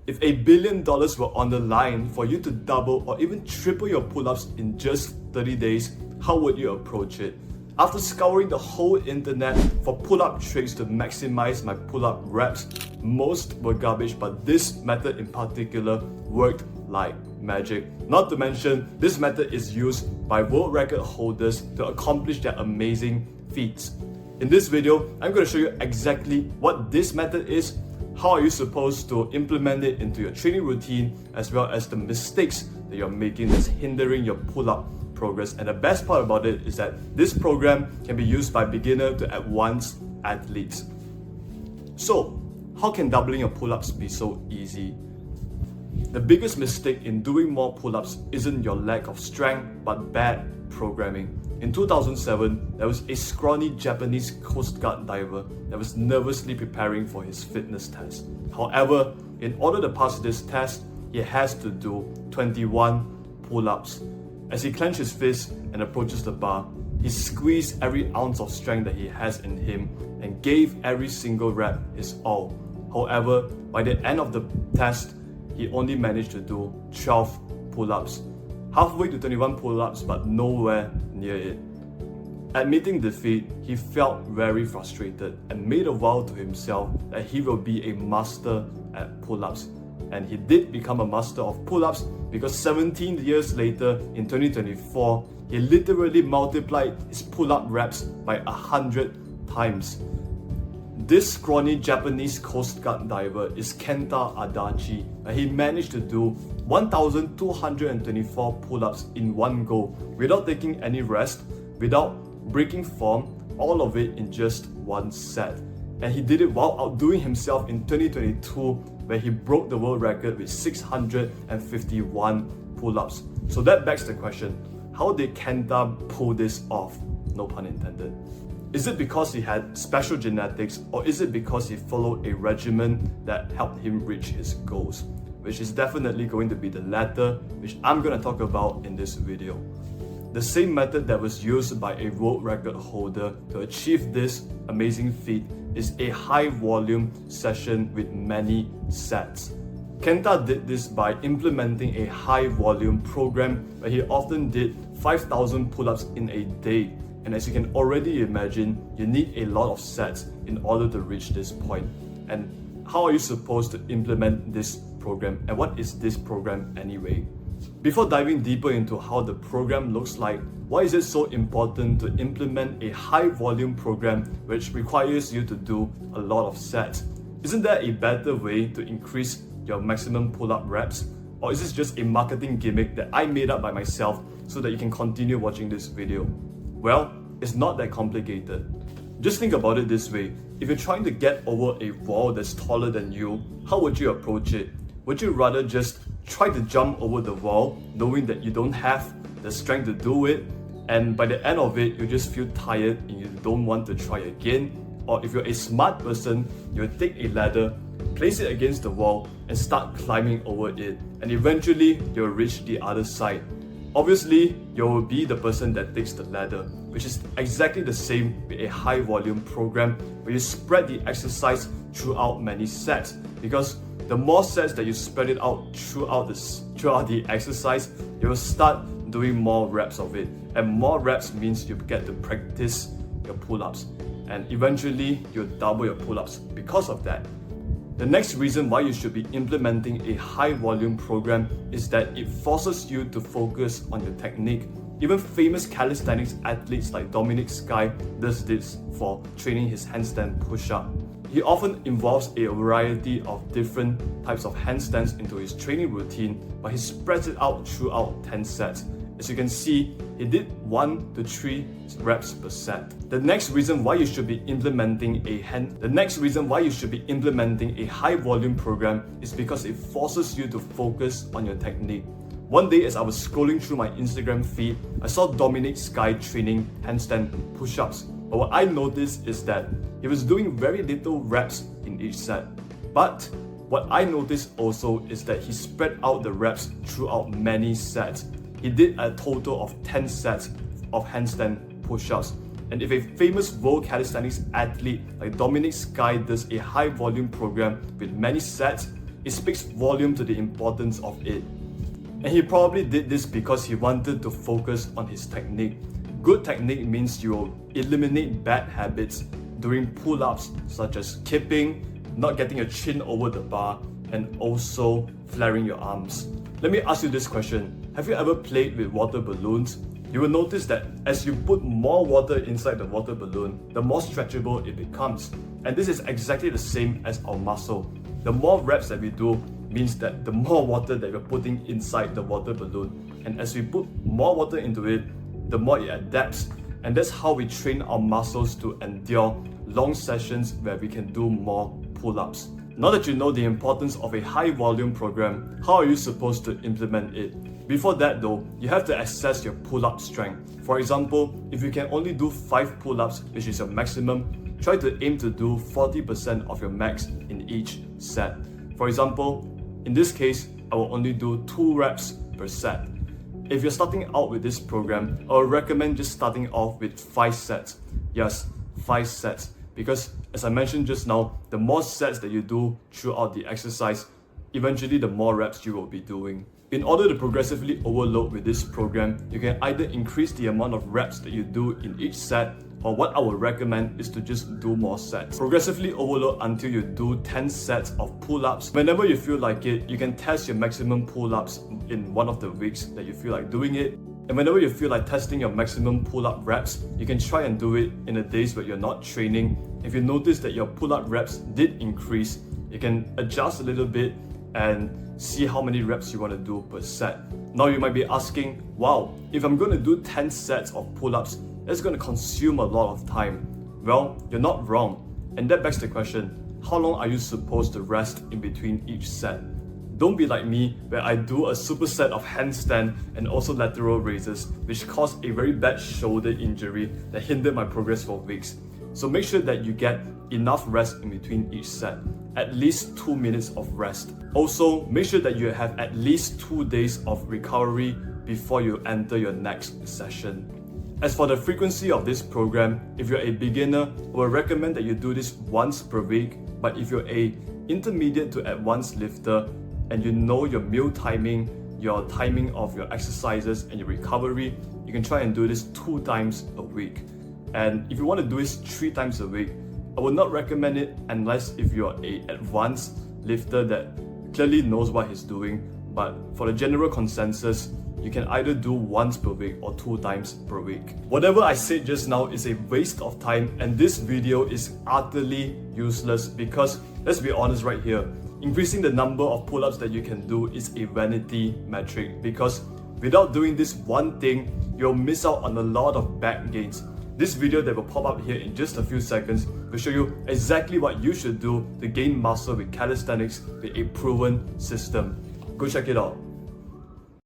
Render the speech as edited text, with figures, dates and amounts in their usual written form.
If $1 billion were on the line for you to double or even triple your pull-ups in just 30 days, how would you approach it? After scouring the whole internet for pull-up tricks to maximize my pull-up reps, most were garbage, but this method in particular worked like magic. Not to mention, this method is used by world record holders to accomplish their amazing feats. In this video, I'm going to show you exactly what this method is, how are you supposed to implement it into your training routine, as well as the mistakes that you're making that's hindering your pull-up progress. And the best part about it is that this program can be used by beginner to advanced athletes. So, how can doubling your pull-ups be so easy? The biggest mistake in doing more pull-ups isn't your lack of strength, but bad programming. In 2007, there was a scrawny Japanese Coast Guard diver that was nervously preparing for his fitness test. However, in order to pass this test, he has to do 21 pull-ups. As he clenches his fist and approaches the bar, he squeezed every ounce of strength that he has in him and gave every single rep his all. However, by the end of the test, he only managed to do 12 pull-ups. Halfway to 21 pull-ups, but nowhere near it. Admitting defeat, he felt very frustrated and made a vow to himself that he will be a master at pull-ups. And he did become a master of pull-ups because 17 years later, in 2024, he literally multiplied his pull-up reps by 100 times. This scrawny Japanese Coast Guard diver is Kenta Adachi, and he managed to do 1,224 pull-ups in one go without taking any rest, without breaking form, all of it in just one set. And he did it while outdoing himself in 2022, where he broke the world record with 651 pull-ups. So that begs the question, how did Kenta pull this off? No pun intended. Is it because he had special genetics, or is it because he followed a regimen that helped him reach his goals? Which is definitely going to be the latter, which I'm going to talk about in this video. The same method that was used by a world record holder to achieve this amazing feat is a high volume session with many sets. Kenta did this by implementing a high volume program where he often did 5,000 pull-ups in a day. And as you can already imagine, you need a lot of sets in order to reach this point. And how are you supposed to implement this program? And what is this program anyway? Before diving deeper into how the program looks like, why is it so important to implement a high volume program which requires you to do a lot of sets? Isn't there a better way to increase your maximum pull-up reps? Or is this just a marketing gimmick that I made up by myself so that you can continue watching this video? Well, it's not that complicated. Just think about it this way. If you're trying to get over a wall that's taller than you, how would you approach it? Would you rather just try to jump over the wall, knowing that you don't have the strength to do it, and by the end of it, you just feel tired and you don't want to try again? Or if you're a smart person, you'll take a ladder, place it against the wall, and start climbing over it, and eventually you'll reach the other side. Obviously, you will be the person that takes the ladder, which is exactly the same with a high volume program where you spread the exercise throughout many sets, because the more sets that you spread it out throughout the exercise, you will start doing more reps of it, and more reps means you get to practice your pull-ups, and eventually you'll double your pull-ups because of that. The next reason why you should be implementing a high volume program is that it forces you to focus on your technique. Even famous calisthenics athletes like Dominic Sky does this for training his handstand push-up. He often involves a variety of different types of handstands into his training routine, but he spreads it out throughout 10 sets. As you can see, he did 1 to 3 reps per set. The next reason why you should be implementing a high volume program is because it forces you to focus on your technique. One day as I was scrolling through my Instagram feed, I saw Dominic Sky training handstand push-ups. But what I noticed is that he was doing very little reps in each set. But what I noticed also is that he spread out the reps throughout many sets. He did a total of 10 sets of handstand push-ups. And if a famous world calisthenics athlete like Dominic Sky does a high volume program with many sets, it speaks volume to the importance of it. And he probably did this because he wanted to focus on his technique. Good technique means you will eliminate bad habits during pull-ups, such as kipping, not getting your chin over the bar, and also flaring your arms. Let me ask you this question. Have you ever played with water balloons? You will notice that as you put more water inside the water balloon, the more stretchable it becomes. And this is exactly the same as our muscle. The more reps that we do means that the more water that we're putting inside the water balloon. And as we put more water into it, the more it adapts. And that's how we train our muscles to endure long sessions where we can do more pull-ups. Now that you know the importance of a high volume program, how are you supposed to implement it? Before that though, you have to assess your pull-up strength. For example, if you can only do 5 pull-ups, which is your maximum, try to aim to do 40% of your max in each set. For example, in this case, I will only do 2 reps per set. If you're starting out with this program, I would recommend just starting off with 5 sets. Yes, 5 sets. Because as I mentioned just now, the more sets that you do throughout the exercise, eventually the more reps you will be doing. In order to progressively overload with this program, you can either increase the amount of reps that you do in each set, or what I would recommend is to just do more sets. Progressively overload until you do 10 sets of pull-ups. Whenever you feel like it, you can test your maximum pull-ups in one of the weeks that you feel like doing it. And whenever you feel like testing your maximum pull-up reps, you can try and do it in the days where you're not training. If you notice that your pull-up reps did increase, you can adjust a little bit and see how many reps you want to do per set. Now you might be asking, wow, if I'm going to do 10 sets of pull-ups, that's going to consume a lot of time. Well, you're not wrong. And that begs the question, how long are you supposed to rest in between each set? Don't be like me, where I do a superset of handstand and also lateral raises, which caused a very bad shoulder injury that hindered my progress for weeks. So make sure that you get enough rest in between each set, at least 2 minutes of rest. Also, make sure that you have at least 2 days of recovery before you enter your next session. As for the frequency of this program, if you're a beginner, I would recommend that you do this once per week, but if you're a intermediate to advanced lifter, and you know your meal timing, your timing of your exercises and your recovery, you can try and do this 2 times a week. And if you want to do this 3 times a week, I would not recommend it unless if you're an advanced lifter that clearly knows what he's doing. But for the general consensus, you can either do once per week or 2 times per week. Whatever I said just now is a waste of time, and this video is utterly useless because, let's be honest right here, increasing the number of pull-ups that you can do is a vanity metric, because without doing this one thing, you'll miss out on a lot of back gains. This video that will pop up here in just a few seconds will show you exactly what you should do to gain muscle with calisthenics with a proven system. Go check it out.